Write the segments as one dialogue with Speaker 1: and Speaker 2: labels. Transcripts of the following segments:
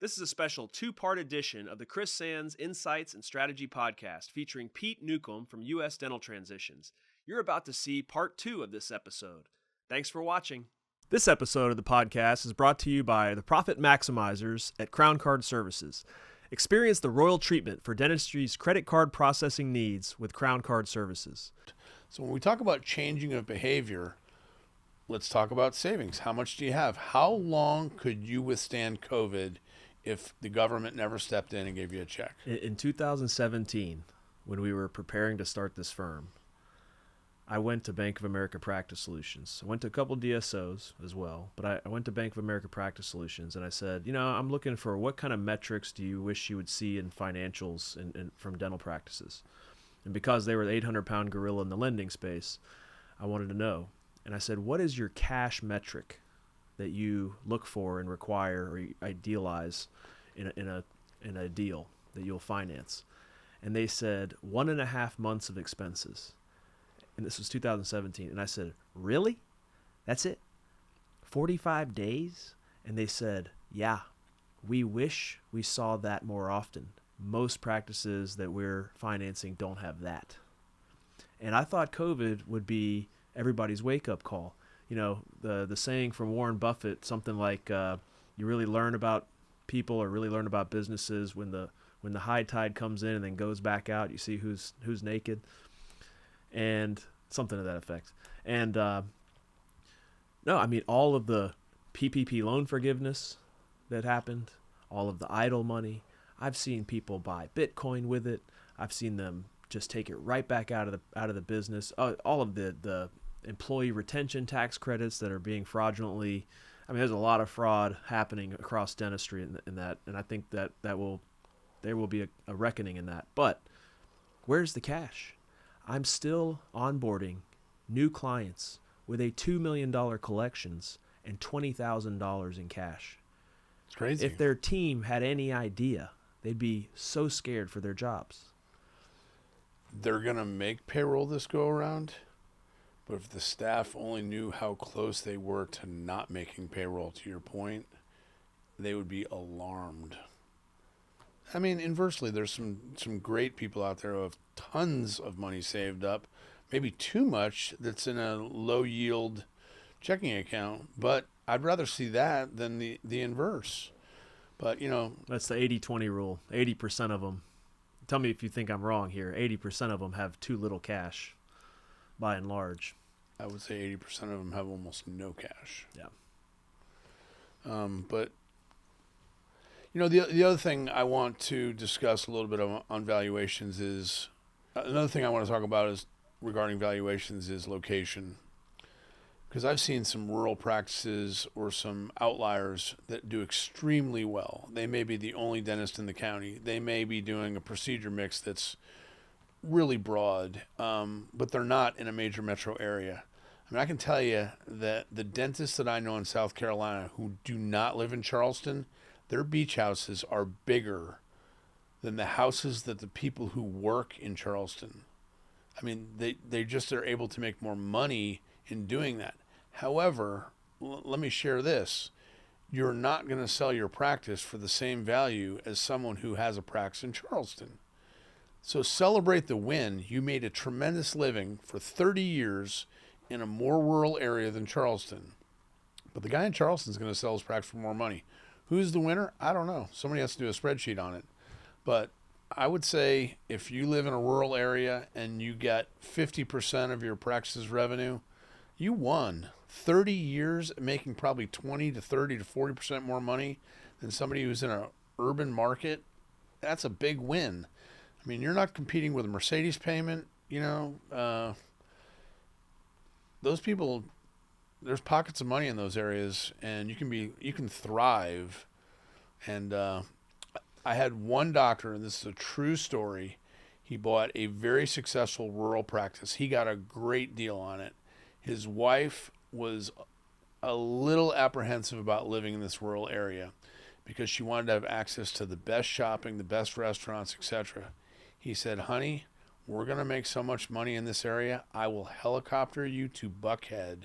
Speaker 1: This is a special two-part edition of the Chris Sands Insights and Strategy podcast featuring Pete Newcomb from U.S. Dental Transitions. You're about to see part 2 of this episode. Thanks for watching. This episode of the podcast is brought to you by the Profit Maximizers at Crown Card Services. Experience the royal treatment for dentistry's credit card processing needs with Crown Card Services.
Speaker 2: So when we talk about changing of behavior, let's talk about savings. How much do you have? How long could you withstand COVID if the government never stepped in and gave you a check?
Speaker 1: In 2017, when we were preparing to start this firm, I went to Bank of America Practice Solutions. I went to a couple DSOs as well, but I went to Bank of America Practice Solutions, and I said, I'm looking for what kind of metrics do you wish you would see in financials from dental practices? And because they were the 800-pound gorilla in the lending space, I wanted to know. And I said, what is your cash metric that you look for and require or idealize in a deal that you'll finance? And they said 1.5 months of expenses. And this was 2017. And I said, really? That's it? 45 days? And they said, yeah, we wish we saw that more often. Most practices that we're financing don't have that. And I thought COVID would be everybody's wake-up call. The saying from Warren Buffett, something like you really learn about people or really learn about businesses when the high tide comes in and then goes back out. You see who's naked, and something to that effect. And all of the PPP loan forgiveness that happened, all of the idle money. I've seen people buy Bitcoin with it. I've seen them just take it right back out of the business. All of the employee retention tax credits that are being fraudulently. There's a lot of fraud happening across dentistry in that, and I think that there will be a reckoning in that. But where's the cash? I'm still onboarding new clients with a $2 million collections and $20,000 in cash.
Speaker 2: It's crazy.
Speaker 1: If their team had any idea, they'd be so scared for their jobs.
Speaker 2: They're going to make payroll this go around, but if the staff only knew how close they were to not making payroll, to your point, they would be alarmed. Inversely, there's some great people out there who have tons of money saved up, maybe too much that's in a low-yield checking account, but I'd rather see that than the inverse. But,
Speaker 1: That's the 80-20 rule. 80% of them, tell me if you think I'm wrong here, 80% of them have too little cash, by and large.
Speaker 2: I would say 80% of them have almost no cash.
Speaker 1: Yeah.
Speaker 2: But, the other thing I want to discuss a little bit on valuations is, another thing I want to talk about is regarding valuations is location. Because I've seen some rural practices or some outliers that do extremely well. They may be the only dentist in the county. They may be doing a procedure mix that's really broad, but they're not in a major metro area. I can tell you that the dentists that I know in South Carolina who do not live in Charleston, their beach houses are bigger than the houses that the people who work in Charleston. They just are able to make more money in doing that. However, let me share this. You're not going to sell your practice for the same value as someone who has a practice in Charleston. So celebrate the win. You made a tremendous living for 30 years in a more rural area than Charleston. But the guy in Charleston is going to sell his practice for more money. Who's the winner? I don't know. Somebody has to do a spreadsheet on it. But I would say if you live in a rural area and you get 50% of your practice's revenue, you won. 30 years making probably 20 to 30 to 40% more money than somebody who's in an urban market. That's a big win. You're not competing with a Mercedes payment. Those people, there's pockets of money in those areas, and you can thrive. And I had one doctor, and this is a true story. He bought a very successful rural practice. He got a great deal on it. His wife was a little apprehensive about living in this rural area because she wanted to have access to the best shopping, the best restaurants, etc. He said, honey, we're going to make so much money in this area, I will helicopter you to Buckhead,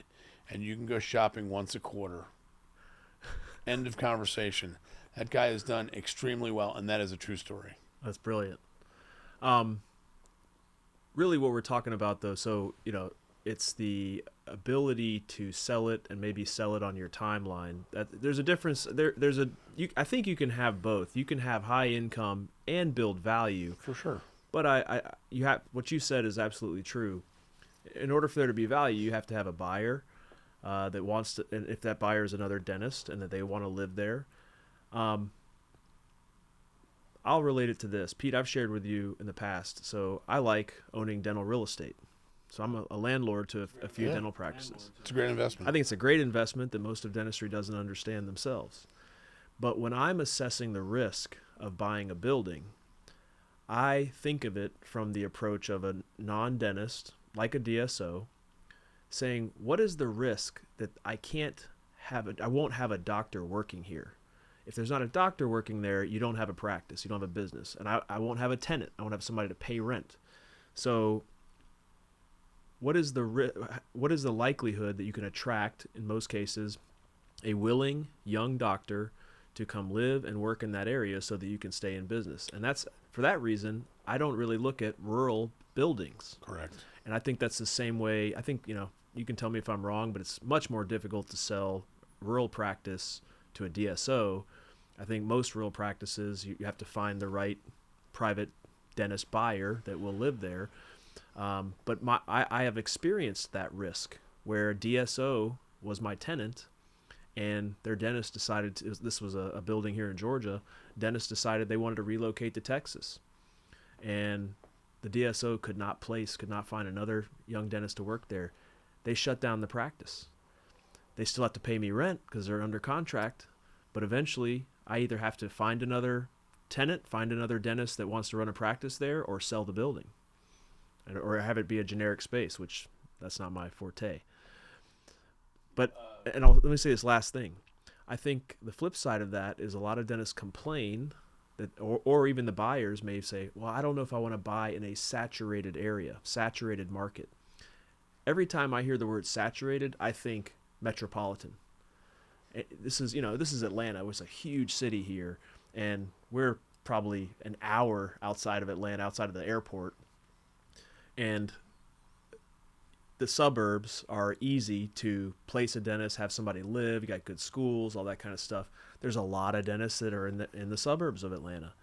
Speaker 2: and you can go shopping once a quarter. End of conversation. That guy has done extremely well, and that is a true story.
Speaker 1: That's brilliant. Um, Really what we're talking about though, so, it's the ability to sell it and maybe sell it on your timeline. There's a difference I think you can have both. You can have high income and build value.
Speaker 2: For sure.
Speaker 1: But you have what you said is absolutely true. In order for there to be value, you have to have a buyer that wants to, and if that buyer is another dentist and that they want to live there. I'll relate it to this. Pete, I've shared with you in the past. So I like owning dental real estate. So I'm a landlord to a few dental practices.
Speaker 2: It's a great investment.
Speaker 1: I think it's a great investment that most of dentistry doesn't understand themselves. But when I'm assessing the risk of buying a building, I think of it from the approach of a non-dentist, like a DSO, saying, what is the risk that I won't have a doctor working here? If there's not a doctor working there, you don't have a practice, you don't have a business. And I won't have a tenant. I won't have somebody to pay rent. So what is the likelihood that you can attract, in most cases, a willing young doctor to come live and work in that area so that you can stay in business? And that's, for that reason, I don't really look at rural buildings.
Speaker 2: Correct.
Speaker 1: And I think that's the same way. I think, you can tell me if I'm wrong, but it's much more difficult to sell rural practice to a DSO. I think most rural practices, you have to find the right private dentist buyer that will live there. But I have experienced that risk where a DSO was my tenant, and their dentist decided this was a building here in Georgia. Dentist decided they wanted to relocate to Texas, and the DSO could not find another young dentist to work there. They shut down the practice. They still have to pay me rent because they're under contract, but eventually I either have to find another tenant, find another dentist that wants to run a practice there, or sell the building, or have it be a generic space, which that's not my forte. But let me say this last thing. I think the flip side of that is a lot of dentists complain that, or even the buyers may say, well, I don't know if I want to buy in a saturated area, saturated market. Every time I hear the word saturated, I think metropolitan. This is Atlanta. It was a huge city here, and we're probably an hour outside of Atlanta, outside of the airport. And the suburbs are easy to place a dentist, have somebody live. You got good schools, all that kind of stuff. There's a lot of dentists that are in the suburbs of Atlanta.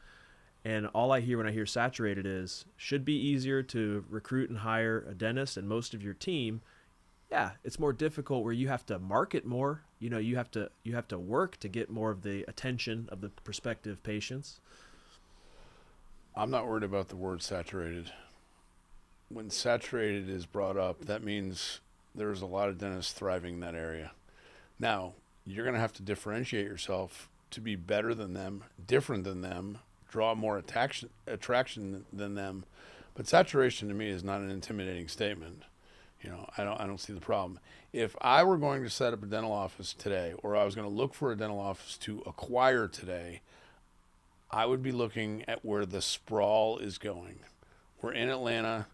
Speaker 1: And all I hear when I hear saturated is, should be easier to recruit and hire a dentist and most of your team. Yeah, it's more difficult where you have to market more. You have to work to get more of the attention of the prospective patients.
Speaker 2: I'm not worried about the word saturated. When saturated is brought up, that means there's a lot of dentists thriving in that area. Now, you're going to have to differentiate yourself to be better than them, different than them, draw more attraction than them. But saturation to me is not an intimidating statement. I don't see the problem. If I were going to set up a dental office today, or I was going to look for a dental office to acquire today, I would be looking at where the sprawl is going. We're in Atlanta.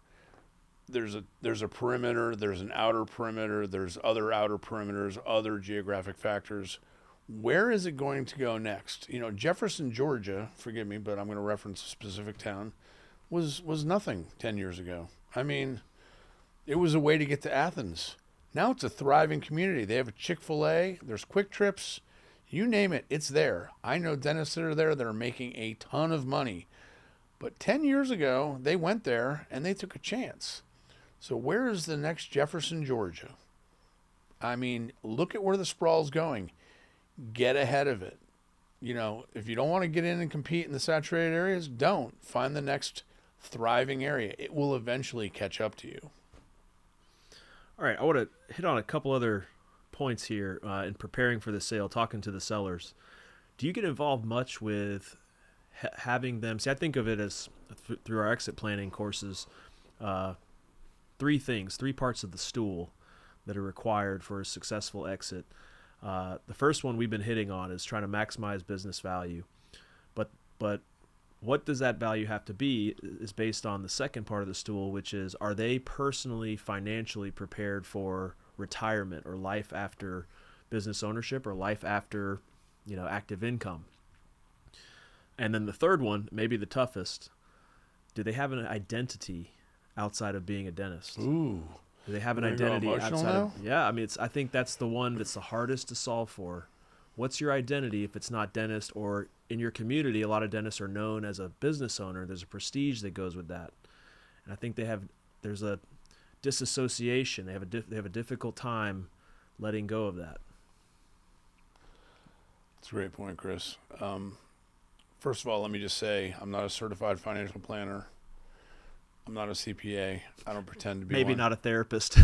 Speaker 2: There's a perimeter, there's an outer perimeter, there's other outer perimeters, other geographic factors. Where is it going to go next? Jefferson, Georgia, forgive me, but I'm going to reference a specific town, was nothing 10 years ago. I mean, it was a way to get to Athens. Now it's a thriving community. They have a Chick-fil-A, there's Quick Trips, you name it, it's there. I know dentists that are there that are making a ton of money. But 10 years ago, they went there and they took a chance. So where is the next Jefferson, Georgia? I mean, look at where the sprawl's going. Get ahead of it. If you don't want to get in and compete in the saturated areas, don't. Find the next thriving area. It will eventually catch up to you.
Speaker 1: All right, I want to hit on a couple other points here in preparing for the sale, talking to the sellers. Do you get involved much with having them? See, I think of it as through our exit planning courses, three parts of the stool that are required for a successful exit. The first one we've been hitting on is trying to maximize business value. But what does that value have to be is based on the second part of the stool, which is, are they personally, financially prepared for retirement or life after business ownership or life after, active income? And then the third one, maybe the toughest, do they have an identity outside of being a dentist?
Speaker 2: Ooh.
Speaker 1: Do they have an
Speaker 2: We're gonna go
Speaker 1: identity
Speaker 2: emotional
Speaker 1: outside
Speaker 2: now?
Speaker 1: of? Yeah, I mean, I think that's the one that's the hardest to solve for. What's your identity if it's not dentist? Or in your community, a lot of dentists are known as a business owner. There's a prestige that goes with that, and I think there's a disassociation. They have a difficult time letting go of that.
Speaker 2: That's a great point, Chris. First of all, let me just say I'm not a certified financial planner. I'm not a CPA. I don't pretend to be
Speaker 1: Maybe
Speaker 2: one.
Speaker 1: not a therapist.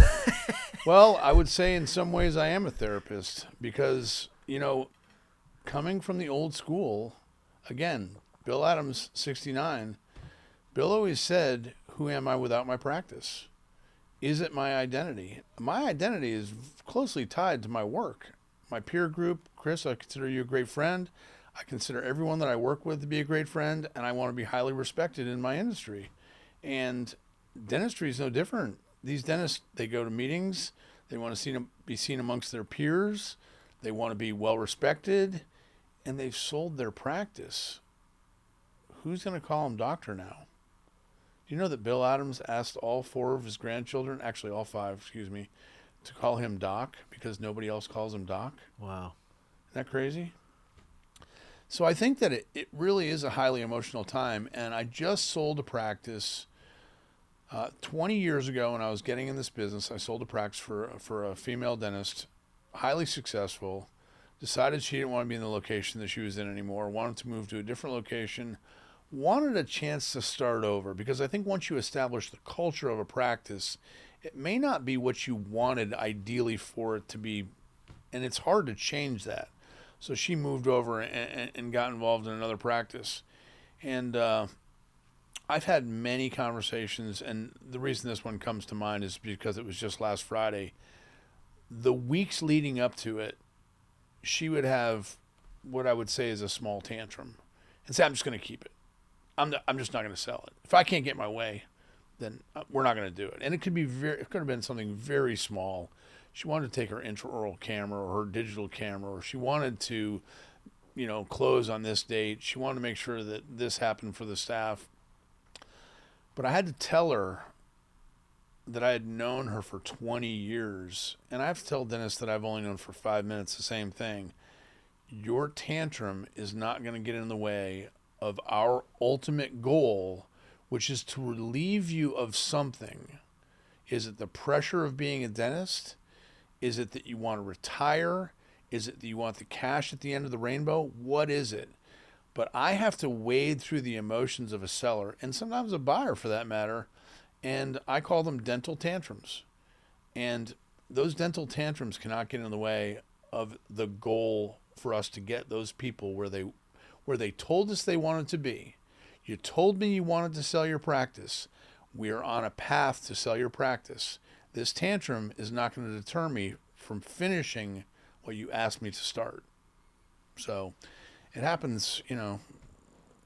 Speaker 2: Well, I would say in some ways I am a therapist because, coming from the old school, again, Bill Adams, 69, Bill always said, who am I without my practice? Is it my identity? My identity is closely tied to my work. My peer group, Chris, I consider you a great friend. I consider everyone that I work with to be a great friend, and I want to be highly respected in my industry. And dentistry is no different. These dentists, they go to meetings. They want to be seen amongst their peers. They want to be well respected, and they've sold their practice. Who's going to call him doctor now? Do you know that Bill Adams asked all 4 of his grandchildren, actually all 5, excuse me, to call him doc because nobody else calls him doc?
Speaker 1: Wow.
Speaker 2: Isn't that crazy? So I think that it really is a highly emotional time, and I just sold a practice 20 years ago when I was getting in this business. I sold a practice for a female dentist, highly successful, decided she didn't want to be in the location that she was in anymore, wanted to move to a different location, wanted a chance to start over, because I think once you establish the culture of a practice, it may not be what you wanted ideally for it to be, and it's hard to change that. So she moved over and got involved in another practice. And I've had many conversations, and the reason this one comes to mind is because it was just last Friday. The weeks leading up to it, she would have what I would say is a small tantrum and say, I'm just going to keep it. I'm just not going to sell it. If I can't get my way, then we're not going to do it. And it could have been something very small. She wanted to take her intraoral camera or her digital camera, or she wanted to, close on this date. She wanted to make sure that this happened for the staff. But I had to tell her that I had known her for 20 years. And I have to tell dentists that I've only known for 5 minutes the same thing. Your tantrum is not going to get in the way of our ultimate goal, which is to relieve you of something. Is it the pressure of being a dentist? Is it that you want to retire? Is it that you want the cash at the end of the rainbow? What is it? But I have to wade through the emotions of a seller, and sometimes a buyer for that matter, and I call them dental tantrums. And those dental tantrums cannot get in the way of the goal for us to get those people where they told us they wanted to be. You told me you wanted to sell your practice. We are on a path to sell your practice. This tantrum is not going to deter me from finishing what you asked me to start. So it happens,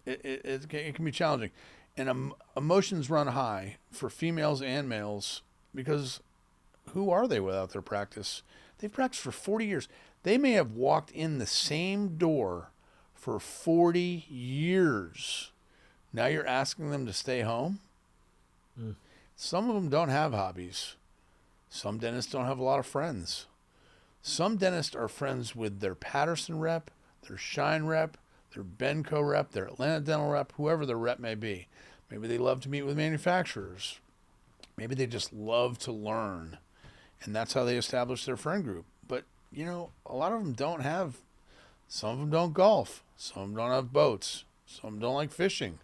Speaker 2: it can be challenging. And emotions run high for females and males because who are they without their practice? They've practiced for 40 years. They may have walked in the same door for 40 years. Now you're asking them to stay home? Mm. Some of them don't have hobbies. Some dentists don't have a lot of friends. Some dentists are friends with their Patterson rep, their Shine rep, their Benco rep, their Atlanta Dental rep, whoever their rep may be. Maybe they love to meet with manufacturers. Maybe they just love to learn. And that's how they establish their friend group. But, a lot of them don't have, some of them don't golf. Some of them don't have boats. Some of them don't like fishing.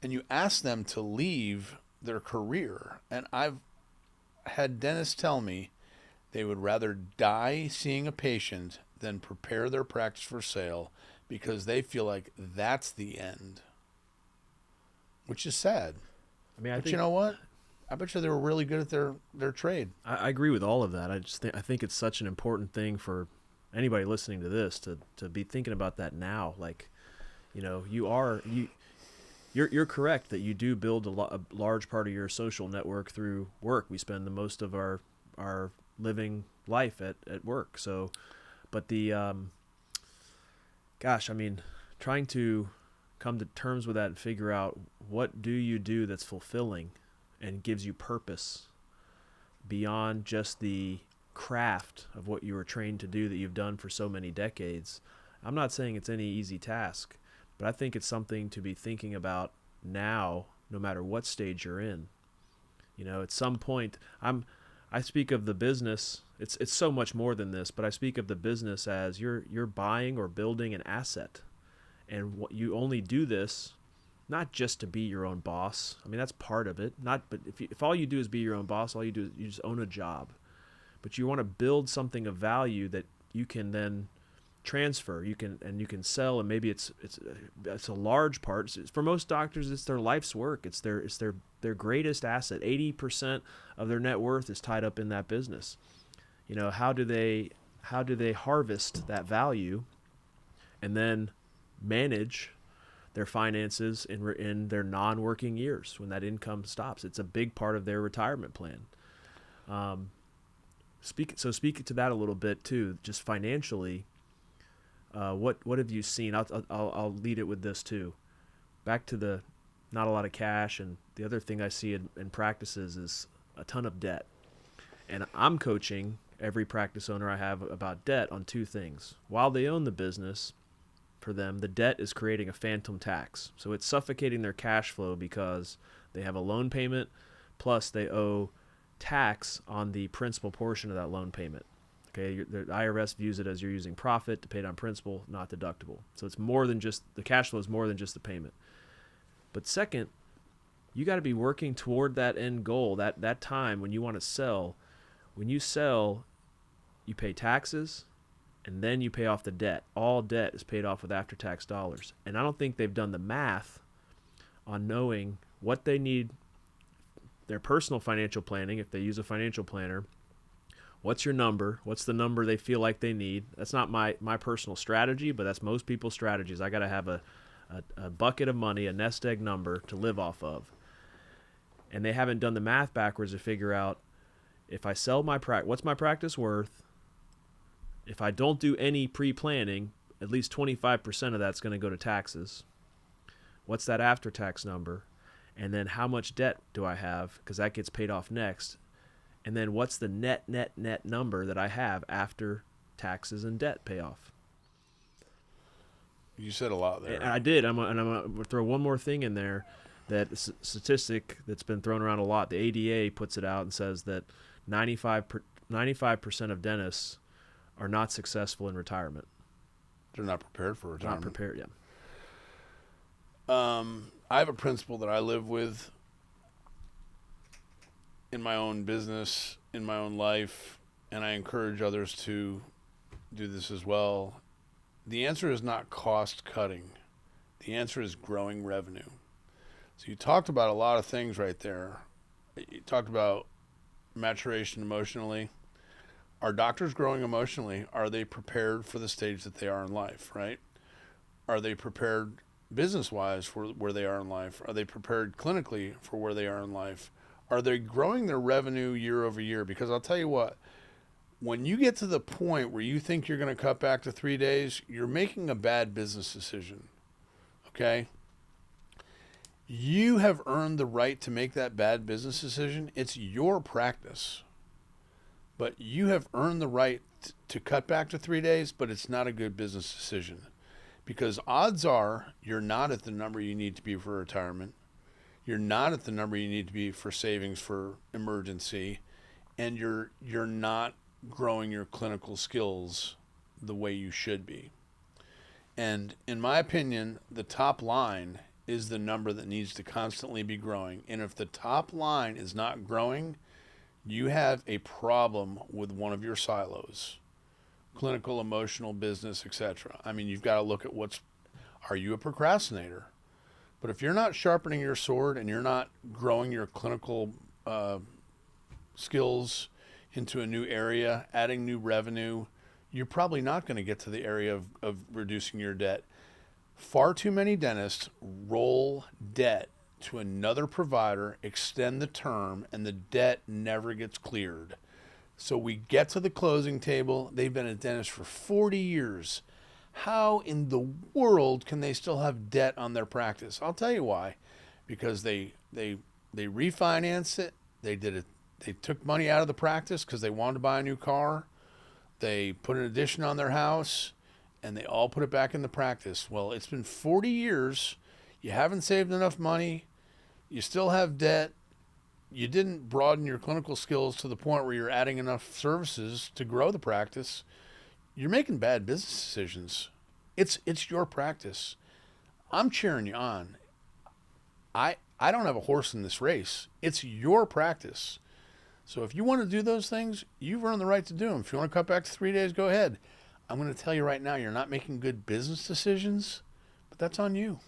Speaker 2: And you ask them to leave their career. And I've had dentists tell me they would rather die seeing a patient than prepare their practice for sale because they feel like that's the end, which is sad. But you know what? I bet you they were really good at their trade.
Speaker 1: I agree with all of that. I think it's such an important thing for anybody listening to this to be thinking about that now. Like, you're correct that you do build a large part of your social network through work. We spend the most of our living life at work. So, but trying to come to terms with that and figure out what do you do that's fulfilling and gives you purpose beyond just the craft of what you were trained to do that you've done for so many decades. I'm not saying it's any easy task, but I think it's something to be thinking about now, no matter what stage you're in. At some point, I speak of the business. It's so much more than this, but I speak of the business as you're buying or building an asset, and what you only do this not just to be your own boss. I mean, that's part of it. But if all you do is be your own boss, all you do is you just own a job. But you want to build something of value that you can then transfer. You can sell, and maybe it's a large part. For most doctors, it's their life's work. It's their greatest asset. 80% of their net worth is tied up in that business. How do they harvest that value, and then manage their finances in their non-working years when that income stops? It's a big part of their retirement plan. Speak to that a little bit too, just financially. What have you seen? I'll lead it with this too. Back to the not a lot of cash, and the other thing I see in practices is a ton of debt. And I'm coaching every practice owner I have about debt on two things. While they own the business, for them, the debt is creating a phantom tax. So it's suffocating their cash flow because they have a loan payment, plus they owe tax on the principal portion of that loan payment. Okay, the IRS views it as you're using profit to pay down principal, not deductible. So it's more than just, the cash flow is more than just the payment. But second, you got to be working toward that end goal, that time when you want to sell. When you sell, you pay taxes, and then you pay off the debt. All debt is paid off with after-tax dollars. And I don't think they've done the math on knowing what they need, their personal financial planning, if they use a financial planner. What's your number? What's the number they feel like they need? That's not my personal strategy, but that's most people's strategies. I got to have a bucket of money, a nest egg number to live off of. And they haven't done the math backwards to figure out, if I sell what's my practice worth? If I don't do any pre-planning, at least 25% of that's going to go to taxes. What's that after-tax number? And then how much debt do I have? Because that gets paid off next. And then what's the net number that I have after taxes and debt payoff?
Speaker 2: You said a lot there.
Speaker 1: And I did. I'm going to throw one more thing in there. That statistic that's been thrown around a lot. The ADA puts it out and says that 95% of dentists are not successful in retirement.
Speaker 2: They're not prepared for retirement.
Speaker 1: Not prepared, yeah.
Speaker 2: I have a principle that I live with in my own business, in my own life, and I encourage others to do this as well. The answer is not cost cutting. The answer is growing revenue. So you talked about a lot of things right there. You talked about maturation emotionally. Are doctors growing emotionally? Are they prepared for the stage that they are in life, right? Are they prepared business-wise for where they are in life? Are they prepared clinically for where they are in life? Are they growing their revenue year over year? Because I'll tell you what, when you get to the point where you think you're going to cut back to 3 days, you're making a bad business decision, okay? You have earned the right to make that bad business decision. It's your practice. But you have earned the right to cut back to 3 days, but it's not a good business decision. Because odds are you're not at the number you need to be for retirement. You're not at the number you need to be for savings for emergency. And you're not growing your clinical skills the way you should be. And in my opinion, the top line is the number that needs to constantly be growing. And if the top line is not growing, you have a problem with one of your silos, clinical, emotional, business, etc. I mean, you've got to look at are you a procrastinator? But if you're not sharpening your sword and you're not growing your clinical skills into a new area, adding new revenue, you're probably not going to get to the area of reducing your debt. Far too many dentists roll debt to another provider, extend the term, and the debt never gets cleared. So we get to the closing table. They've been a dentist for 40 years. How in the world can they still have debt on their practice? I'll tell you why. Because they refinanced it. They did it. They took money out of the practice because they wanted to buy a new car. They put an addition on their house, and they all put it back in the practice. Well, it's been 40 years. You haven't saved enough money. You still have debt. You didn't broaden your clinical skills to the point where you're adding enough services to grow the practice. You're making bad business decisions. It's your practice. I'm cheering you on. I don't have a horse in this race. It's your practice. So if you want to do those things, you've earned the right to do them. If you want to cut back to 3 days, go ahead. I'm going to tell you right now, you're not making good business decisions, but that's on you.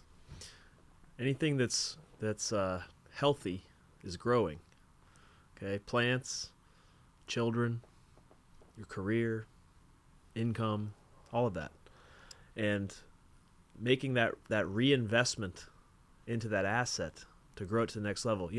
Speaker 1: Anything that's healthy is growing. Okay, plants, children, your career, income, all of that, and making that reinvestment into that asset to grow it to the next level.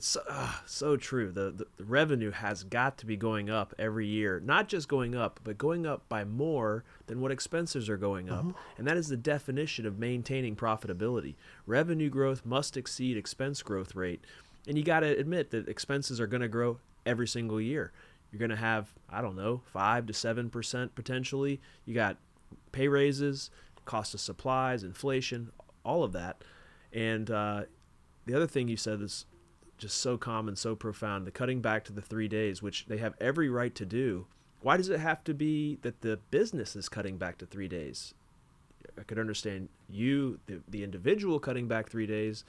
Speaker 1: So true. The revenue has got to be going up every year, not just going up, but going up by more than what expenses are going up. And that is the definition of maintaining profitability. Revenue growth must exceed expense growth rate. And you got to admit that expenses are going to grow every single year. You're going to have, 5 to 7% potentially. You got pay raises, cost of supplies, inflation, all of that. And the other thing you said is just so common, so profound, the cutting back to the 3 days, which they have every right to do. Why does it have to be that the business is cutting back to 3 days? I could understand you, the individual, cutting back 3 days.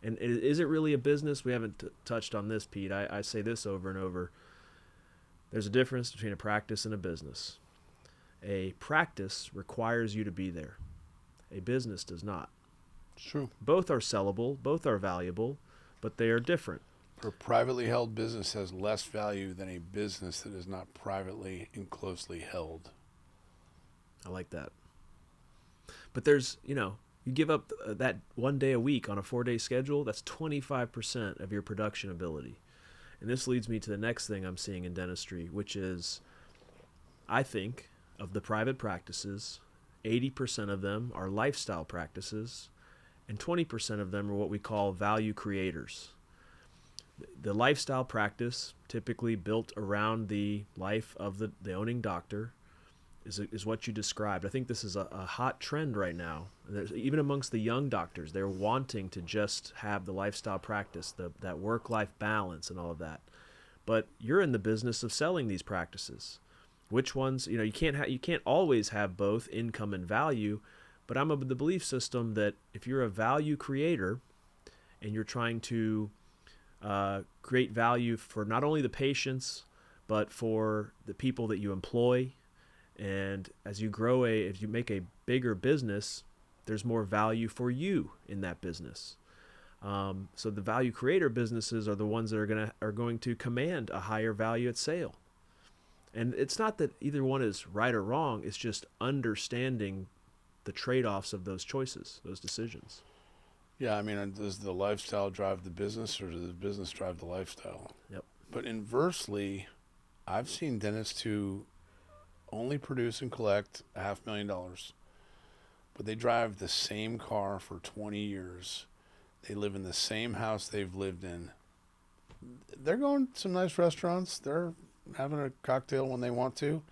Speaker 1: And is it really a business? We haven't touched on this, Pete. I say this over and over. There's a difference between a practice and a business. A practice requires you to be there. A business does not.
Speaker 2: It's true.
Speaker 1: Both are sellable, both are valuable, but they are different.
Speaker 2: A privately held business has less value than a business that is not privately and closely held.
Speaker 1: I like that. But there's, you give up that 1 day a week on a 4-day schedule, that's 25% of your production ability. And this leads me to the next thing I'm seeing in dentistry, which is, I think, of the private practices, 80% of them are lifestyle practices, and 20% of them are what we call value creators. The lifestyle practice, typically built around the life of the owning doctor, is what you described. I think this is a hot trend right now. Even amongst the young doctors, they're wanting to just have the lifestyle practice, that work-life balance and all of that. But you're in the business of selling these practices. Which ones, you can't always have both income and value, but I'm of the belief system that if you're a value creator and you're trying to create value for not only the patients, but for the people that you employ, and as you grow if you make a bigger business, there's more value for you in that business. So the value creator businesses are the ones that are going to command a higher value at sale. And it's not that either one is right or wrong. It's just understanding the trade-offs of those choices, those decisions.
Speaker 2: Yeah, I mean, does the lifestyle drive the business, or does the business drive the lifestyle?
Speaker 1: Yep.
Speaker 2: But inversely, I've seen dentists who only produce and collect $500,000, but they drive the same car for 20 years. They live in the same house they've lived in. They're going to some nice restaurants. They're having a cocktail when they want to,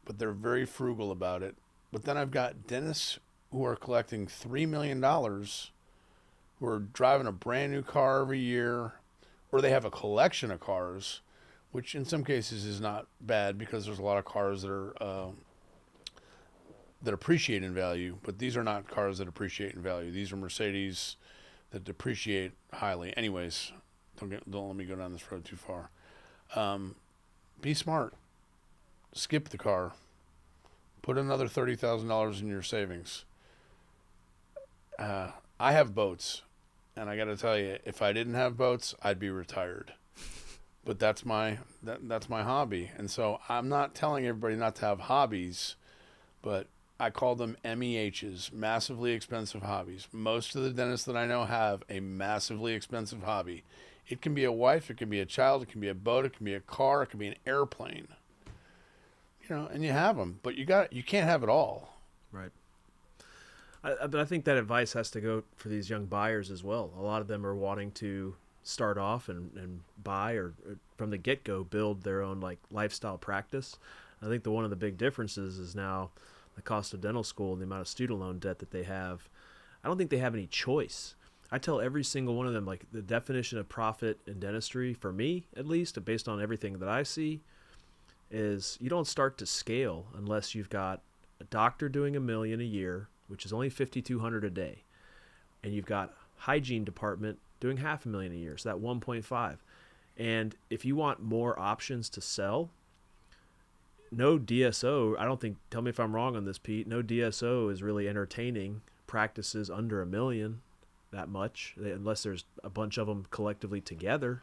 Speaker 2: but they're very frugal about it. But then I've got dentists who are collecting $3 million, who are driving a brand new car every year, or they have a collection of cars, which in some cases is not bad because there's a lot of cars that are that appreciate in value, but these are not cars that appreciate in value. These are Mercedes that depreciate highly. Anyways, don't let me go down this road too far. Be smart. Skip the car. Put another $30,000 in your savings. I have boats, and I got to tell you, if I didn't have boats, I'd be retired. But that's my hobby, and so I'm not telling everybody not to have hobbies, but I call them MEHs, massively expensive hobbies. Most of the dentists that I know have a massively expensive hobby. It can be a wife, it can be a child, it can be a boat, it can be a car, it can be an airplane. And you have them, but you can't have it all.
Speaker 1: Right. But I think that advice has to go for these young buyers as well. A lot of them are wanting to start off and buy or from the get-go build their own like lifestyle practice. I think one of the big differences is now the cost of dental school and the amount of student loan debt that they have. I don't think they have any choice. I tell every single one of them, like, the definition of profit in dentistry, for me at least, based on everything that I see, is you don't start to scale unless you've got a doctor doing $1 million a year, which is only $5,200 a day, and you've got hygiene department doing $500,000 a year, so that 1.5. And if you want more options to sell, no DSO, I don't think, tell me if I'm wrong on this, Pete, no DSO is really entertaining practices under $1 million that much, unless there's a bunch of them collectively together.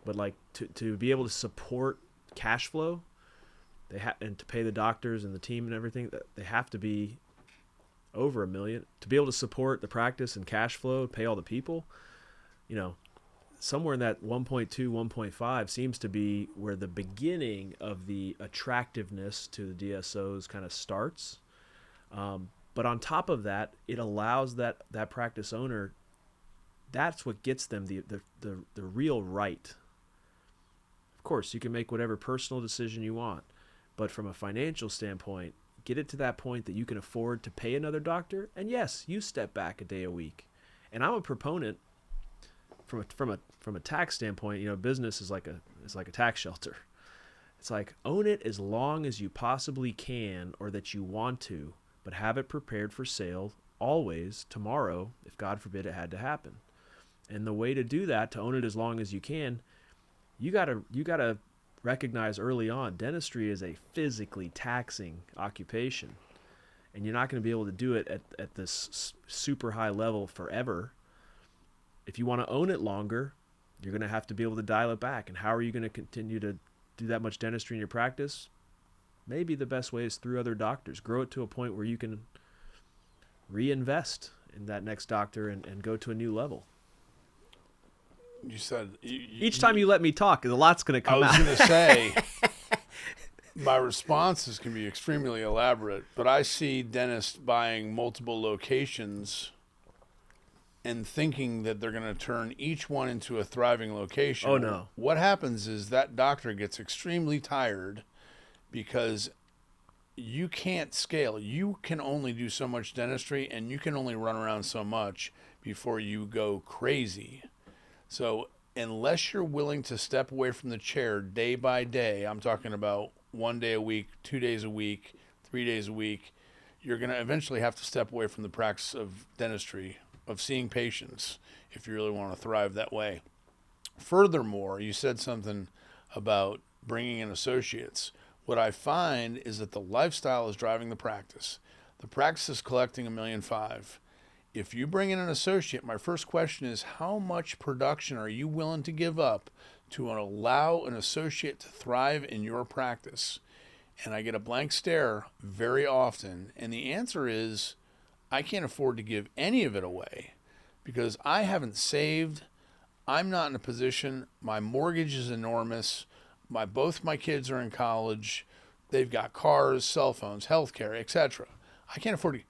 Speaker 1: But like to be able to support cash flow, and to pay the doctors and the team and everything, they have to be over $1 million to be able to support the practice and cash flow, pay all the people. Somewhere in that 1.2, 1.5 seems to be where the beginning of the attractiveness to the DSOs kind of starts. But on top of that, it allows that practice owner, that's what gets them the real right. Of course, you can make whatever personal decision you want, but from a financial standpoint, get it to that point that you can afford to pay another doctor, and yes, you step back a day a week. And I'm a proponent from a tax standpoint. Business is like a tax shelter. It's like, own it as long as you possibly can or that you want to, but have it prepared for sale always tomorrow if God forbid it had to happen. And the way to do that, to own it as long as you can, you gotta recognize early on, dentistry is a physically taxing occupation, and you're not going to be able to do it at this super high level forever. If you want to own it longer, you're going to have to be able to dial it back. And how are you going to continue to do that much dentistry in your practice? Maybe the best way is through other doctors. Grow it to a point where you can reinvest in that next doctor and go to a new level.
Speaker 2: You said
Speaker 1: each time you let me talk, a lot's going to come out.
Speaker 2: I was going to say, my responses can be extremely elaborate, but I see dentists buying multiple locations and thinking that they're going to turn each one into a thriving location.
Speaker 1: Oh, no.
Speaker 2: What happens is that doctor gets extremely tired because you can't scale. You can only do so much dentistry, and you can only run around so much before you go crazy. So unless you're willing to step away from the chair day by day, I'm talking about 1 day a week, 2 days a week, 3 days a week, you're going to eventually have to step away from the practice of dentistry, of seeing patients, if you really want to thrive that way. Furthermore, you said something about bringing in associates. What I find is that the lifestyle is driving the practice. The practice is collecting $1.5 million. If you bring in an associate, my first question is, how much production are you willing to give up to allow an associate to thrive in your practice? And I get a blank stare very often. And the answer is, I can't afford to give any of it away because I haven't saved. I'm not in a position. My mortgage is enormous. Both my kids are in college. They've got cars, cell phones, healthcare, etc. I can't afford to.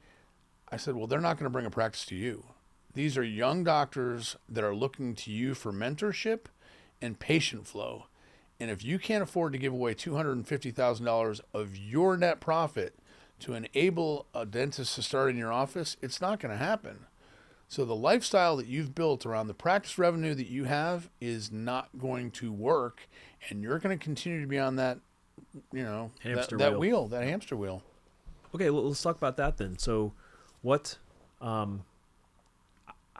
Speaker 2: I said, well, they're not going to bring a practice to you. These are young doctors that are looking to you for mentorship and patient flow. And if you can't afford to give away $250,000 of your net profit to enable a dentist to start in your office, it's not going to happen. So the lifestyle that you've built around the practice revenue that you have is not going to work, and you're going to continue to be on that, that wheel, that hamster wheel.
Speaker 1: Okay, well, let's talk about that then. So what I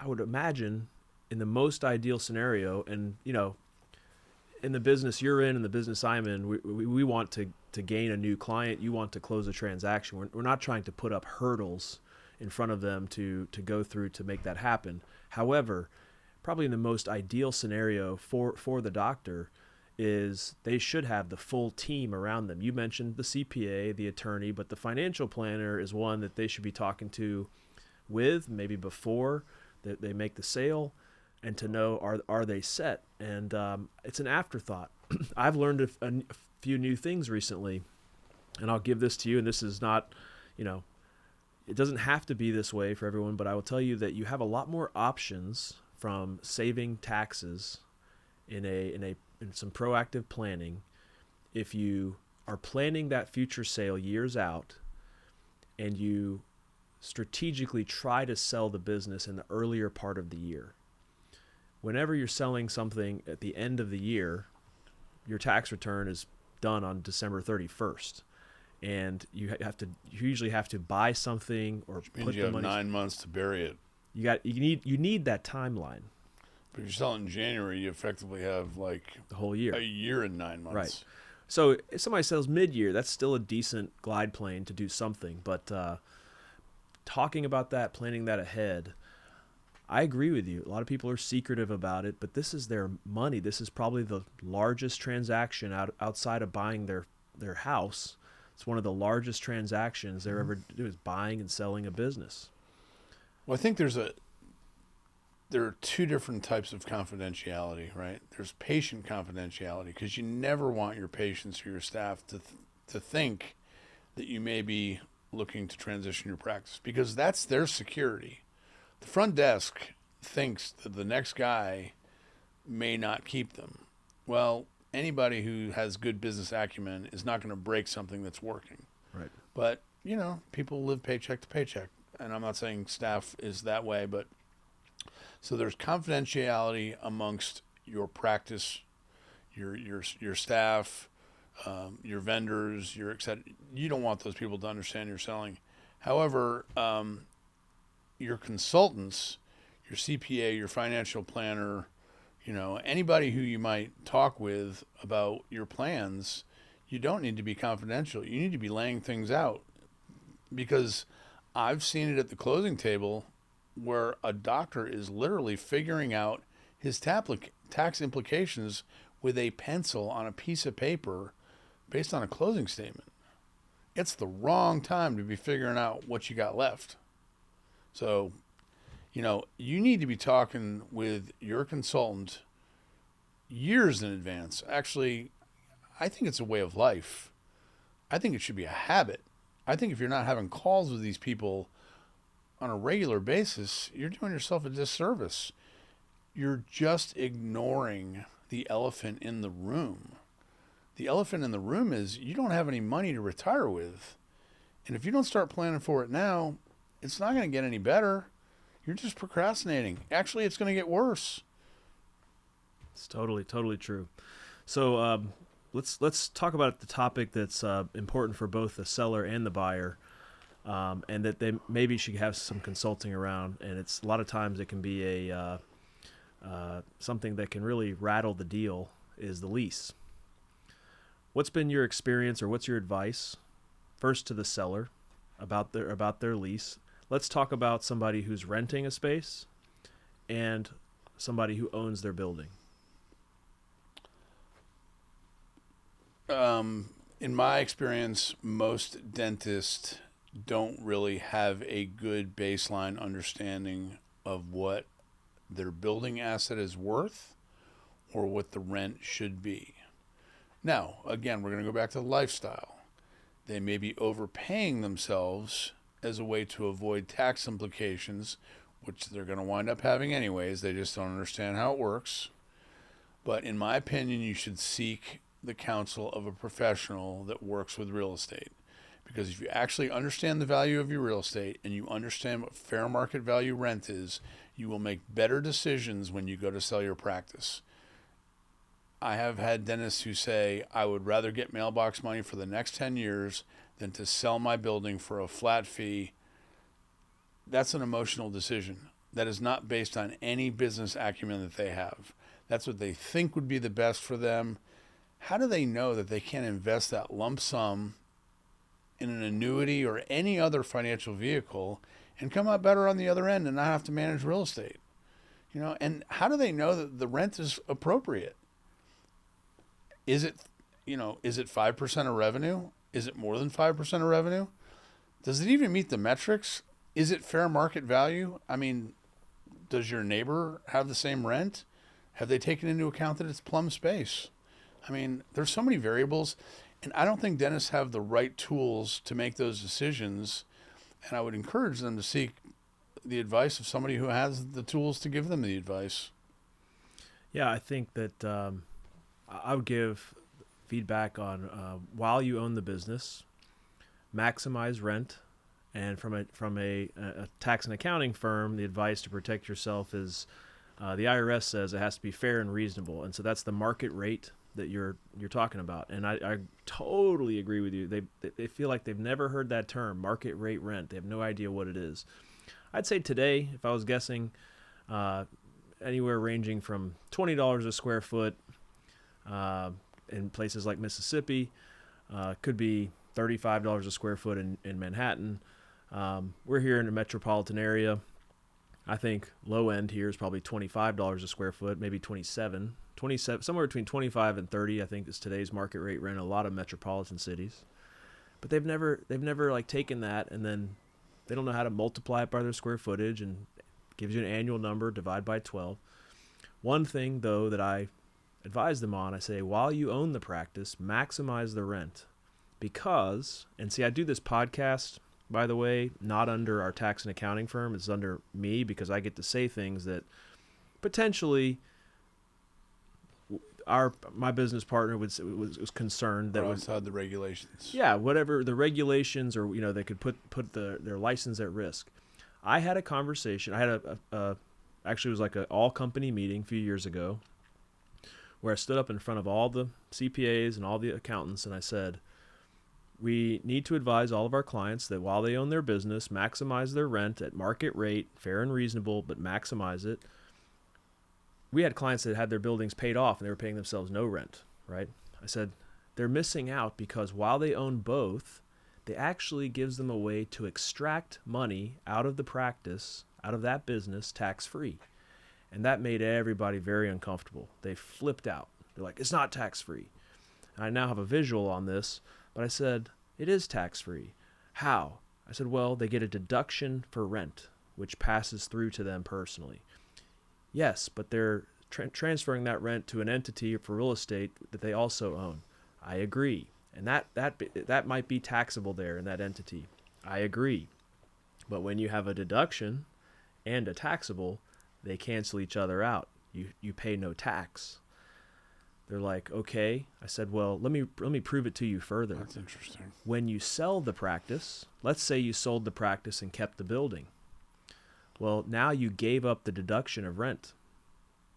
Speaker 1: would imagine in the most ideal scenario, and in the business you're in and the business I'm in, we want to gain a new client. You want to close a transaction. We're not trying to put up hurdles in front of them to go through to make that happen. However, probably in the most ideal scenario for the doctor is they should have the full team around them. You mentioned the CPA, the attorney, but the financial planner is one that they should be talking to with maybe before they make the sale, and to know are they set. And it's an afterthought. I've learned a few new things recently, and I'll give this to you, and this is not, it doesn't have to be this way for everyone, but I will tell you that you have a lot more options from saving taxes in some proactive planning if you are planning that future sale years out and you strategically try to sell the business in the earlier part of the year. Whenever you're selling something at the end of the year, your tax return is done on December 31st. And you usually have to buy something or
Speaker 2: Which means
Speaker 1: put
Speaker 2: you
Speaker 1: the
Speaker 2: have
Speaker 1: money.
Speaker 2: 9 months to bury it.
Speaker 1: You need that timeline.
Speaker 2: But if you're selling in January, you effectively have like
Speaker 1: The whole year.
Speaker 2: a year and 9 months.
Speaker 1: Right. So if somebody sells mid-year, that's still a decent glide plane to do something. But talking about that, planning that ahead, I agree with you. A lot of people are secretive about it, but this is their money. This is probably the largest transaction outside of buying their house. It's one of the largest transactions they're ever do is buying and selling a business.
Speaker 2: Well, I think there are two different types of confidentiality, right? There's patient confidentiality, because you never want your patients or your staff to think that you may be looking to transition your practice, because that's their security. The front desk thinks that the next guy may not keep them. Well, anybody who has good business acumen is not going to break something that's working.
Speaker 1: Right.
Speaker 2: But, people live paycheck to paycheck. And I'm not saying staff is that way, but so there's confidentiality amongst your practice, your staff, your vendors, your et cetera. You don't want those people to understand you're selling. However, your consultants, your CPA, your financial planner, anybody who you might talk with about your plans, you don't need to be confidential. You need to be laying things out, because I've seen it at the closing table where a doctor is literally figuring out his tax implications with a pencil on a piece of paper based on a closing statement. It's the wrong time to be figuring out what you got left. So, you need to be talking with your consultant years in advance. Actually, I think it's a way of life. I think it should be a habit. I think if you're not having calls with these people on a regular basis, you're doing yourself a disservice. You're just ignoring the elephant in the room. The elephant in the room is you don't have any money to retire with. And if you don't start planning for it now, it's not going to get any better. You're just procrastinating. Actually, it's going to get worse.
Speaker 1: It's totally true. So let's talk about the topic that's important for both the seller and the buyer, and that they maybe should have some consulting around. And it's a lot of times it can be a something that can really rattle the deal is the lease. What's been your experience, or what's your advice, first to the seller about their lease? Let's talk about somebody who's renting a space and somebody who owns their building.
Speaker 2: In my experience, most dentists don't really have a good baseline understanding of what their building asset is worth or what the rent should be. Now, again, we're going to go back to lifestyle. They may be overpaying themselves as a way to avoid tax implications, which they're going to wind up having anyways. They just don't understand how it works. But in my opinion, you should seek the counsel of a professional that works with real estate. Because if you actually understand the value of your real estate and you understand what fair market value rent is, you will make better decisions when you go to sell your practice. I have had dentists who say, I would rather get mailbox money for the next 10 years than to sell my building for a flat fee. That's an emotional decision. That is not based on any business acumen that they have. That's what they think would be the best for them. How do they know that they can't invest that lump sum in an annuity or any other financial vehicle and come out better on the other end and not have to manage real estate? And how do they know that the rent is appropriate? Is it 5% of revenue? Is it more than 5% of revenue? Does it even meet the metrics? Is it fair market value? I mean, does your neighbor have the same rent? Have they taken into account that it's plum space? I mean, there's so many variables, and I don't think dentists have the right tools to make those decisions And I would encourage them to seek the advice of somebody who has the tools to give them the advice.
Speaker 1: Yeah, I think that I would give feedback on while you own the business, maximize rent. And from a tax and accounting firm, the advice to protect yourself is the IRS says it has to be fair and reasonable, and so that's the market rate that you're talking about. And I totally agree with you. They feel like they've never heard that term, market rate rent. They have no idea what it is. I'd say today, if I was guessing, anywhere ranging from $20 a square foot in places like Mississippi, could be $35 a square foot in Manhattan. We're here in a metropolitan area. I think low end here is probably $25 a square foot, maybe 27, somewhere between 25 and 30. I think is today's market rate rent in a lot of metropolitan cities. But they've never like taken that, and then they don't know how to multiply it by their square footage, and gives you an annual number, divide by 12. One thing though that I advise them on, I say, while you own the practice, maximize the rent, because, and see, I do this podcast, by the way, not under our tax and accounting firm. It's under me, because I get to say things that potentially my business partner was concerned that was
Speaker 2: outside the regulations.
Speaker 1: Yeah, whatever the regulations, or they could put their license at risk. I had a conversation. I had actually it was like an all company meeting a few years ago, where I stood up in front of all the CPAs and all the accountants, and I said, we need to advise all of our clients that while they own their business, maximize their rent at market rate, fair and reasonable, but maximize it. We had clients that had their buildings paid off and they were paying themselves no rent, right? I said, they're missing out, because while they own both, they actually gives them a way to extract money out of the practice, out of that business, tax-free. And that made everybody very uncomfortable. They flipped out. They're like, it's not tax-free. And I now have a visual on this. But I said, it is tax-free. How? I said, well, they get a deduction for rent, which passes through to them personally. Yes, but they're transferring that rent to an entity for real estate that they also own. I agree. And that might be taxable there in that entity. I agree. But when you have a deduction and a taxable, they cancel each other out. You pay no tax. They're like, okay. I said, well, let me prove it to you further.
Speaker 2: That's interesting.
Speaker 1: When you sell the practice, let's say you sold the practice and kept the building. Well, now you gave up the deduction of rent.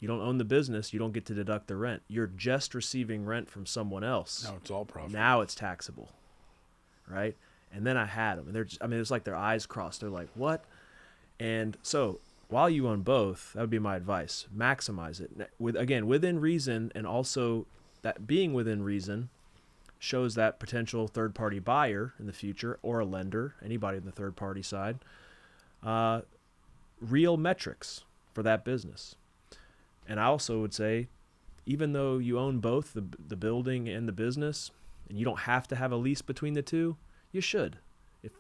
Speaker 1: You don't own the business. You don't get to deduct the rent. You're just receiving rent from someone else.
Speaker 2: Now it's all profit.
Speaker 1: Now it's taxable, right? And then I had them, and it's like their eyes crossed. They're like, what? And so, while you own both, that would be my advice. Maximize it. Within reason, and also that being within reason shows that potential third-party buyer in the future, or a lender, anybody on the third-party side, real metrics for that business. And I also would say, even though you own both the building and the business, and you don't have to have a lease between the two, you should.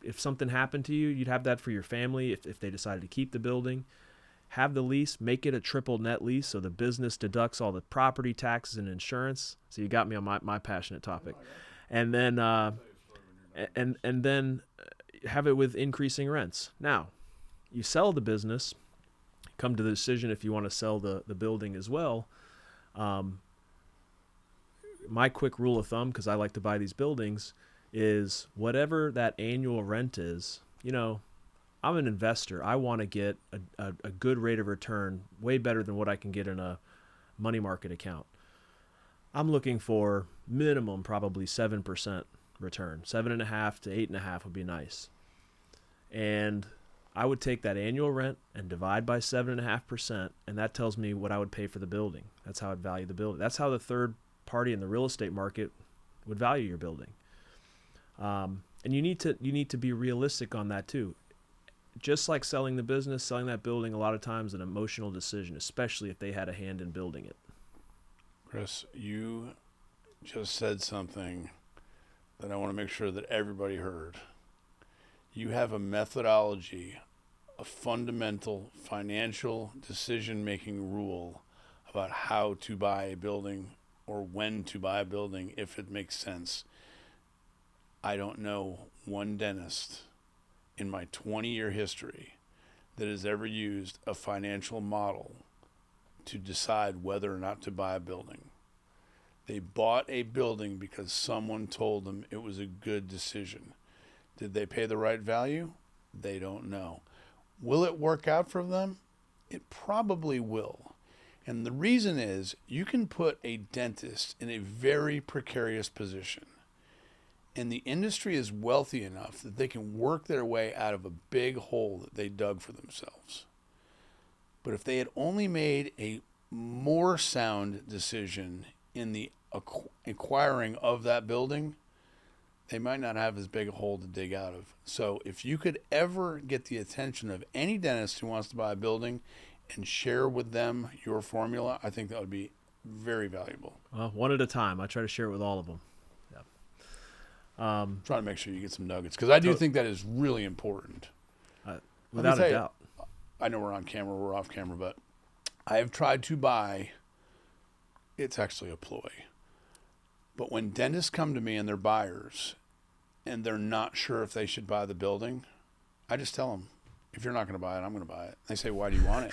Speaker 1: If something happened to you, you'd have that for your family. If they decided to keep the building, have the lease, make it a triple net lease, so the business deducts all the property taxes and insurance. So you got me on my passionate topic, and then and then have it with increasing rents. Now, you sell the business, come to the decision if you want to sell the building as well. My quick rule of thumb, because I like to buy these buildings, is whatever that annual rent is, I'm an investor. I want to get a good rate of return, way better than what I can get in a money market account. I'm looking for minimum probably 7% return. 7.5 to 8.5 would be nice. And I would take that annual rent and divide by 7.5%, and that tells me what I would pay for the building. That's how I'd value the building. That's how the third party in the real estate market would value your building. And you need to be realistic on that too. Just like selling the business, selling that building, a lot of times an emotional decision, especially if they had a hand in building it.
Speaker 2: Chris, you just said something that I want to make sure that everybody heard. You have a methodology, a fundamental financial decision-making rule about how to buy a building or when to buy a building if it makes sense. I don't know one dentist in my 20-year history that has ever used a financial model to decide whether or not to buy a building. They bought a building because someone told them it was a good decision. Did they pay the right value? They don't know. Will it work out for them? It probably will. And the reason is you can put a dentist in a very precarious position. And the industry is wealthy enough that they can work their way out of a big hole that they dug for themselves. But if they had only made a more sound decision in the acquiring of that building, they might not have as big a hole to dig out of. So if you could ever get the attention of any dentist who wants to buy a building and share with them your formula, I think that would be very valuable.
Speaker 1: One at a time. I try to share it with all of them. Yeah.
Speaker 2: Trying to make sure you get some nuggets, because I do think that is really important.
Speaker 1: Without a doubt.
Speaker 2: I know we're on camera, we're off camera, but I have tried to buy, it's actually a ploy. But when dentists come to me and they're buyers and they're not sure if they should buy the building, I just tell them, if you're not going to buy it, I'm going to buy it. They say, why do you want it?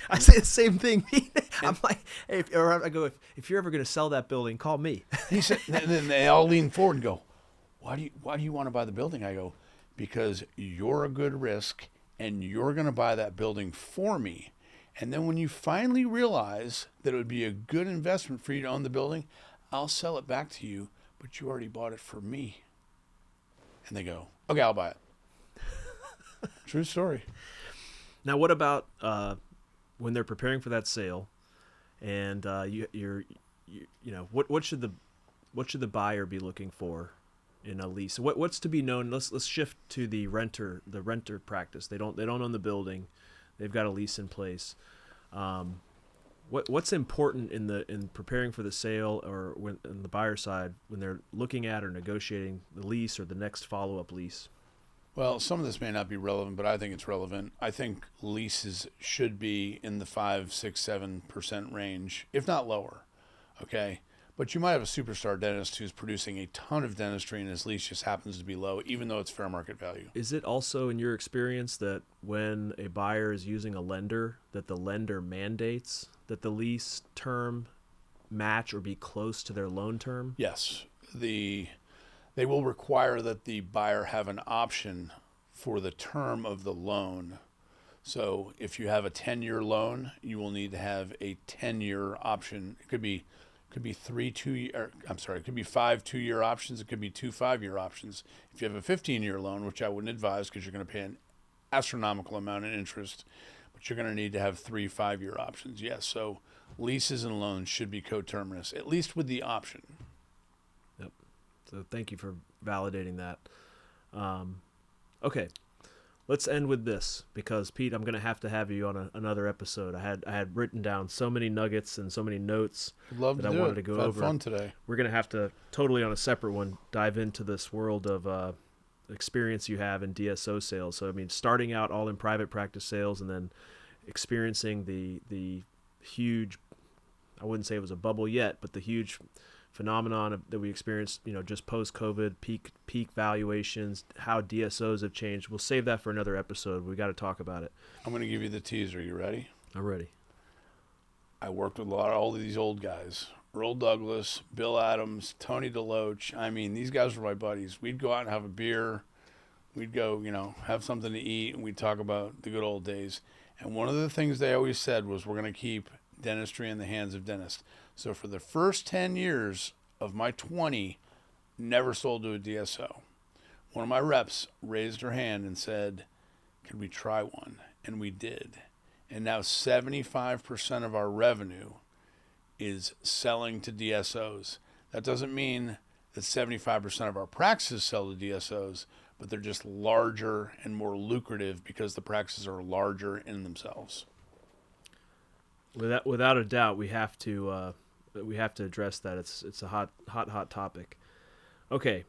Speaker 1: I say the same thing. I'm like, hey, I go, if you're ever going to sell that building, call me.
Speaker 2: He said, and then they all lean forward and go, why do you want to buy the building? I go, because you're a good risk and you're going to buy that building for me. And then when you finally realize that it would be a good investment for you to own the building, I'll sell it back to you, but you already bought it for me. And they go, okay, I'll buy it. True story.
Speaker 1: Now, what about when they're preparing for that sale, and what should the buyer be looking for in a lease? What's to be known? Let's shift to the renter practice. They don't own the building, they've got a lease in place. What's important in preparing for the sale, or when on the buyer side when they're looking at or negotiating the lease or the next follow-up lease?
Speaker 2: Well, some of this may not be relevant, but I think it's relevant. I think leases should be in the 5, 6, 7% range, if not lower. Okay? But you might have a superstar dentist who's producing a ton of dentistry and his lease just happens to be low, even though it's fair market value.
Speaker 1: Is it also in your experience that when a buyer is using a lender, that the lender mandates that the lease term match or be close to their loan term?
Speaker 2: Yes. They will require that the buyer have an option for the term of the loan. So if you have a 10-year loan, you will need to have a 10-year option. It could be 5 2-year options. It could be 2 5-year options. If you have a 15-year loan, which I wouldn't advise because you're going to pay an astronomical amount in interest, but you're going to need to have 3 5-year options. Yes, so leases and loans should be coterminous, at least with the option.
Speaker 1: Yep. So thank you for validating that. Okay. Let's end with this, because Pete, I'm going to have you on another episode. I had written down so many nuggets and so many notes that I wanted to go over.
Speaker 2: Fun today.
Speaker 1: We're going to have to totally on a separate one dive into this world of experience you have in DSO sales. So I mean, starting out all in private practice sales and then experiencing the huge, I wouldn't say it was a bubble yet, but the huge phenomenon that we experienced, just post-COVID, peak valuations, how DSOs have changed. We'll save that for another episode. We got to talk about it.
Speaker 2: I'm going to give you the teaser. You ready?
Speaker 1: I'm ready.
Speaker 2: I worked with all of these old guys. Earl Douglas, Bill Adams, Tony DeLoach. I mean, these guys were my buddies. We'd go out and have a beer. We'd go, have something to eat, and we'd talk about the good old days. And one of the things they always said was, we're going to keep dentistry in the hands of dentists. So for the first 10 years of my 20, never sold to a DSO. One of my reps raised her hand and said, could we try one? And we did. And now 75% of our revenue is selling to DSOs. That doesn't mean that 75% of our practices sell to DSOs, but they're just larger and more lucrative because the practices are larger in themselves.
Speaker 1: Without a doubt, we have to address that. It's a hot topic. Okay,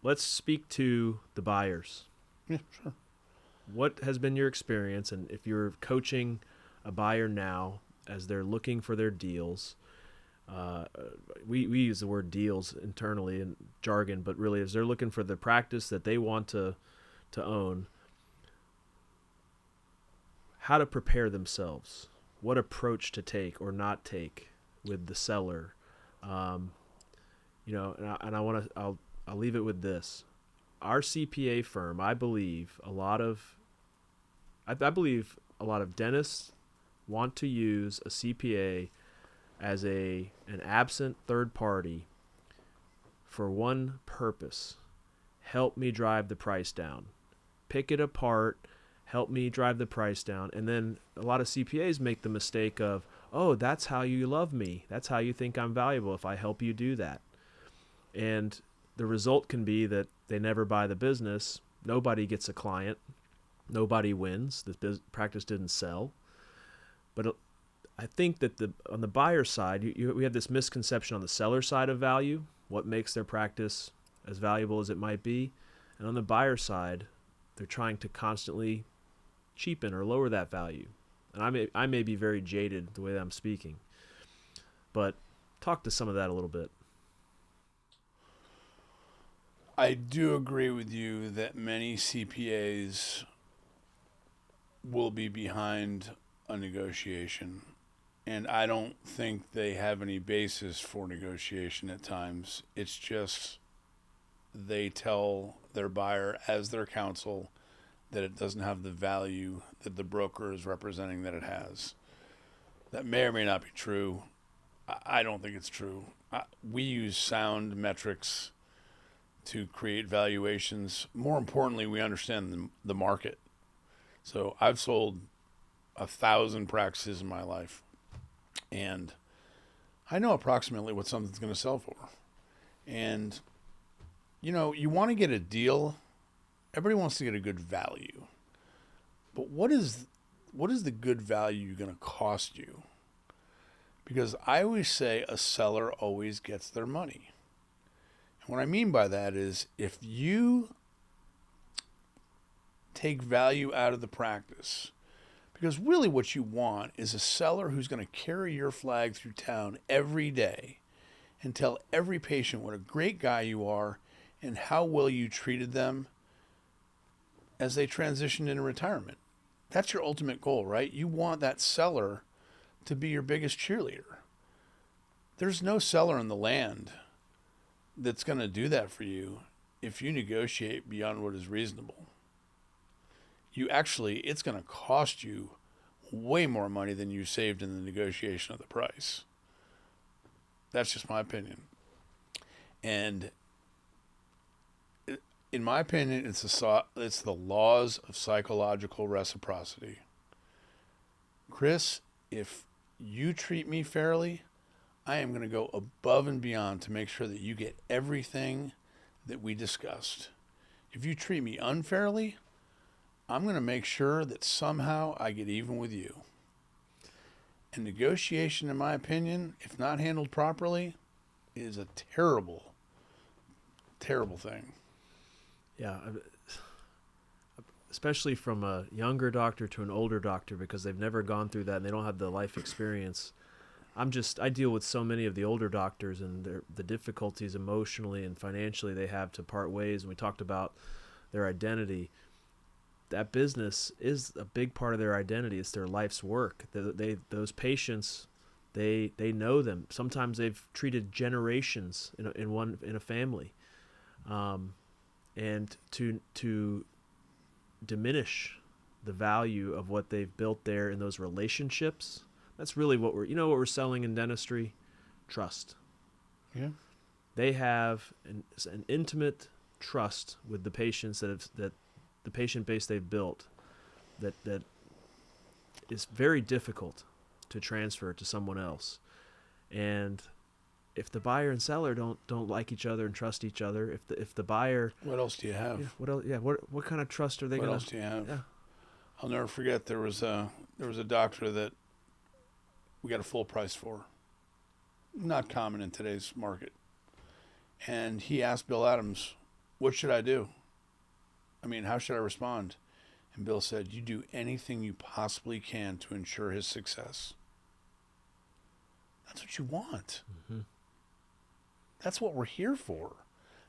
Speaker 1: let's speak to the buyers.
Speaker 2: Yeah, sure.
Speaker 1: What has been your experience, and if you're coaching a buyer now as they're looking for their deals, uh, we use the word deals internally in jargon, but really is they're looking for the practice that they want to own, how to prepare themselves, what approach to take or not take with the seller. Um, and I want to I'll leave it with this. Our CPA firm, I believe a lot of dentists want to use a CPA as an absent third party for one purpose: help me drive the price down. Pick it apart, help me drive the price down. And then a lot of CPAs make the mistake of, oh, that's how you love me. That's how you think I'm valuable if I help you do that. And the result can be that they never buy the business. Nobody gets a client. Nobody wins. The practice didn't sell. But I think that on the buyer side, we have this misconception on the seller side of value, what makes their practice as valuable as it might be. And on the buyer side, they're trying to constantly cheapen or lower that value. And I may be very jaded the way that I'm speaking, but talk to some of that a little bit.
Speaker 2: I do agree with you that many CPAs will be behind a negotiation, and I don't think they have any basis for negotiation at times. It's just they tell their buyer as their counsel that it doesn't have the value that the broker is representing that it has. That may or may not be true. I don't think it's true. We use sound metrics to create valuations. More importantly, we understand the market. So I've sold 1,000 practices in my life, and I know approximately what something's going to sell for. And, you want to get a deal. Everybody wants to get a good value. But what is the good value going to cost you? Because I always say a seller always gets their money. And what I mean by that is if you take value out of the practice, because really what you want is a seller who's going to carry your flag through town every day and tell every patient what a great guy you are and how well you treated them as they transitioned into retirement. That's your ultimate goal, right? You want that seller to be your biggest cheerleader. There's no seller in the land that's going to do that for you if you negotiate beyond what is reasonable. It's going to cost you way more money than you saved in the negotiation of the price. That's just my opinion. And in my opinion, it's the laws of psychological reciprocity. Chris, if you treat me fairly, I am going to go above and beyond to make sure that you get everything that we discussed. If you treat me unfairly, I'm going to make sure that somehow I get even with you. And negotiation, in my opinion, if not handled properly, is a terrible, terrible thing.
Speaker 1: Yeah, especially from a younger doctor to an older doctor, because they've never gone through that and they don't have the life experience. I deal with so many of the older doctors and the difficulties emotionally and financially they have to part ways. And we talked about their identity. That business is a big part of their identity. It's their life's work. Those patients, they know them. Sometimes they've treated generations in a family, and to diminish the value of what they've built there in those relationships. That's really what we're selling in dentistry, trust.
Speaker 2: Yeah,
Speaker 1: they have an intimate trust with the patients that the patient base they've built that is very difficult to transfer to someone else. And if the buyer and seller don't like each other and trust each other, if the buyer,
Speaker 2: what else do you have?
Speaker 1: Yeah, what else? Yeah, what kind of trust are they going to?
Speaker 2: What else do you have?
Speaker 1: Yeah.
Speaker 2: I'll never forget there was a doctor that we got a full price for. Not common in today's market. And he asked Bill Adams, "What should I do? I mean, how should I respond?" And Bill said, "You do anything you possibly can to ensure his success." That's what you want.
Speaker 1: Mm-hmm.
Speaker 2: That's what we're here for.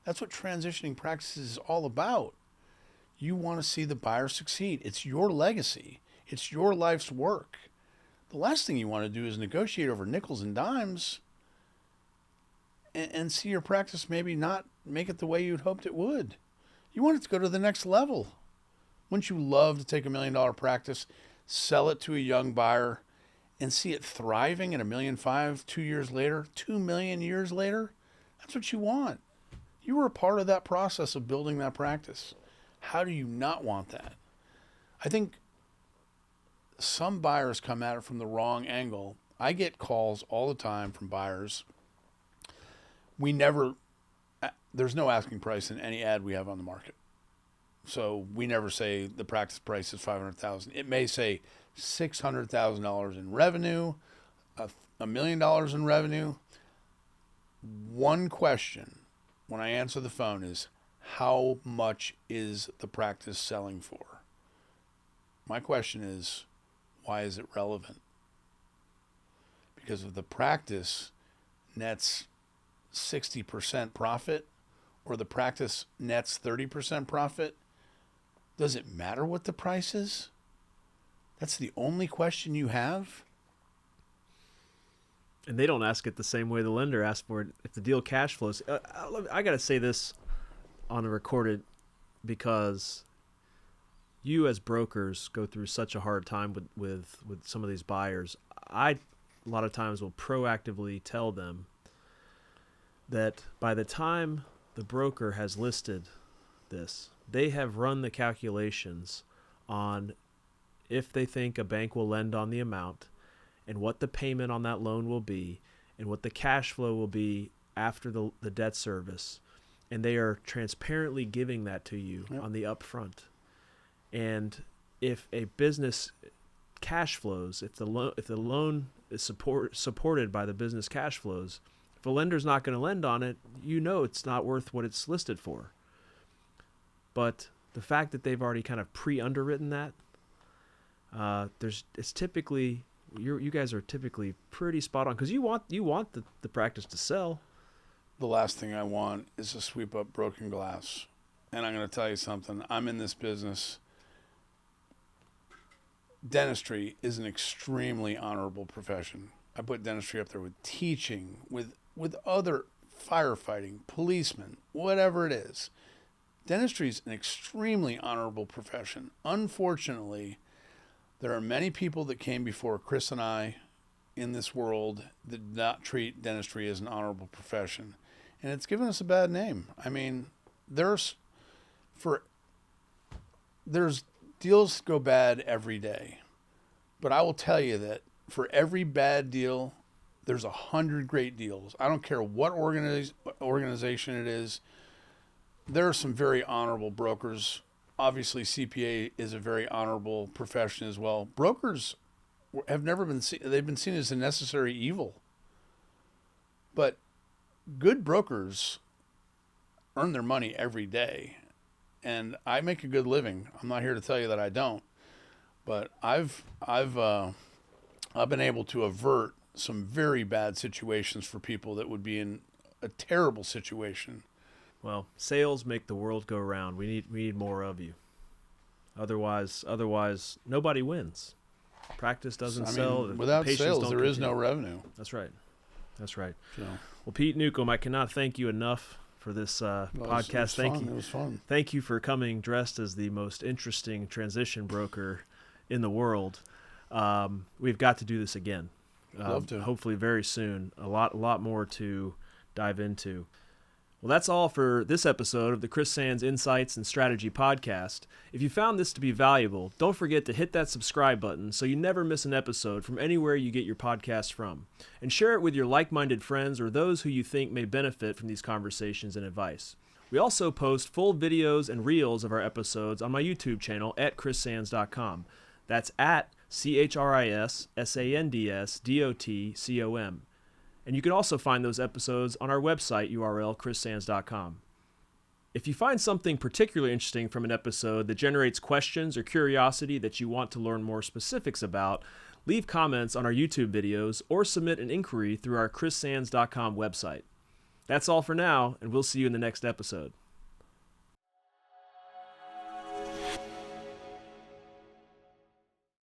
Speaker 2: That's what transitioning practices is all about. You want to see the buyer succeed. It's your legacy. It's your life's work. The last thing you want to do is negotiate over nickels and dimes and see your practice maybe not make it the way you'd hoped it would. You want it to go to the next level. Wouldn't you love to take $1 million practice, sell it to a young buyer, and see it thriving at $1.5 million 2 years later, 2 million years later? That's what you want. You were a part of that process of building that practice. How do you not want that? I think some buyers come at it from the wrong angle. I get calls all the time from buyers. There's no asking price in any ad we have on the market. So we never say the practice price is $500,000. It may say $600,000 in revenue, $1 million in revenue. One question when I answer the phone is, how much is the practice selling for? My question is, why is it relevant? Because if the practice nets 60% profit or the practice nets 30% profit, does it matter what the price is? That's the only question you have?
Speaker 1: And they don't ask it the same way the lender asks for it. If the deal cash flows, I got to say this on a recorded because you as brokers go through such a hard time with some of these buyers. I, a lot of times, will proactively tell them that by the time the broker has listed this, they have run the calculations on if they think a bank will lend on the amount and what the payment on that loan will be and what the cash flow will be after the debt service. And they are transparently giving that to you on the upfront. And if a business cash flows, if the loan is supported by the business cash flows, if a lender's not going to lend on it, you know it's not worth what it's listed for. But the fact that they've already kind of pre-underwritten that, it's typically you guys are typically pretty spot on because you want the practice to sell.
Speaker 2: The last thing I want is to sweep up broken glass. And I'm going to tell you something. I'm in this business. Dentistry is an extremely honorable profession. I put dentistry up there with teaching, with other firefighting, policemen, whatever it is. Dentistry is an extremely honorable profession. Unfortunately, there are many people that came before Chris and I in this world that did not treat dentistry as an honorable profession. And it's given us a bad name. I mean, there's deals go bad every day. But I will tell you that for every bad deal, there's 100 great deals. I don't care what organization it is. There are some very honorable brokers. Obviously, CPA is a very honorable profession as well. Brokers have never been seen, they've been seen as a necessary evil. But good brokers earn their money every day. And I make a good living. I'm not here to tell you that I don't. But I've been able to avert some very bad situations for people that would be in a terrible situation.
Speaker 1: Well, sales make the world go round. We need more of you. Otherwise, nobody wins. Practice doesn't sell.
Speaker 2: Without sales, there is no revenue.
Speaker 1: That's right. So.
Speaker 2: Well,
Speaker 1: Pete Newcomb, I cannot thank you enough for this podcast.
Speaker 2: It was fun.
Speaker 1: Thank you for coming dressed as the most interesting transition broker in the world. We've got to do this again.
Speaker 2: Love to.
Speaker 1: Hopefully very soon. A lot more to dive into. Well, that's all for this episode of the Chris Sands Insights and Strategy Podcast. If you found this to be valuable, don't forget to hit that subscribe button so you never miss an episode from anywhere you get your podcast from. And share it with your like-minded friends or those who you think may benefit from these conversations and advice. We also post full videos and reels of our episodes on my YouTube channel at chrissands.com. That's at CHRISSANDSDOTCOM. And you can also find those episodes on our website URL, chrissands.com. If you find something particularly interesting from an episode that generates questions or curiosity that you want to learn more specifics about, leave comments on our YouTube videos, or submit an inquiry through our chrissands.com website. That's all for now, and we'll see you in the next episode.